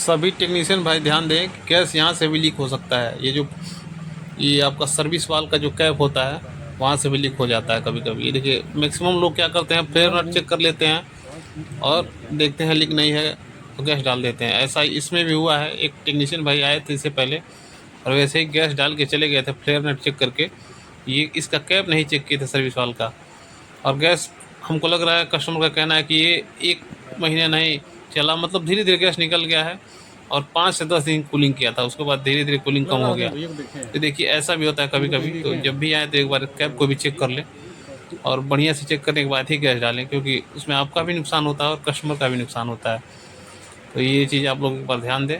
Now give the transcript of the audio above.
सभी टेक्नीशियन भाई ध्यान दें कि गैस यहाँ से भी लीक हो सकता है। ये आपका सर्विस वाल्व का जो कैप होता है वहाँ से भी लीक हो जाता है कभी कभी। ये देखिए मैक्सिमम लोग क्या करते हैं, फ्लेयर नट चेक कर लेते हैं और देखते हैं लीक नहीं है तो गैस डाल देते हैं। ऐसा इसमें भी हुआ है। एक टेक्नीशियन भाई आए थे इससे पहले और वैसे ही गैस डाल के चले गए थे फ्लेयर नट चेक करके। ये इसका कैप नहीं चेक किए थे सर्विस वाल्व का। और गैस हमको लग रहा है, कस्टमर का कहना है कि ये 1 महीने नहीं चला, मतलब धीरे धीरे गैस निकल गया है और 5 से 10 दिन कूलिंग किया था, उसके बाद धीरे धीरे कूलिंग कम हो गया। तो देखिए ऐसा भी होता है कभी कभी। तो जब भी आए तो एक बार कैप को भी चेक कर लें और बढ़िया से चेक करने के बाद ही गैस डालें, क्योंकि उसमें आपका भी नुकसान होता है और कस्टमर का भी नुकसान होता है। तो ये चीज़ आप लोग एक बार ध्यान दें।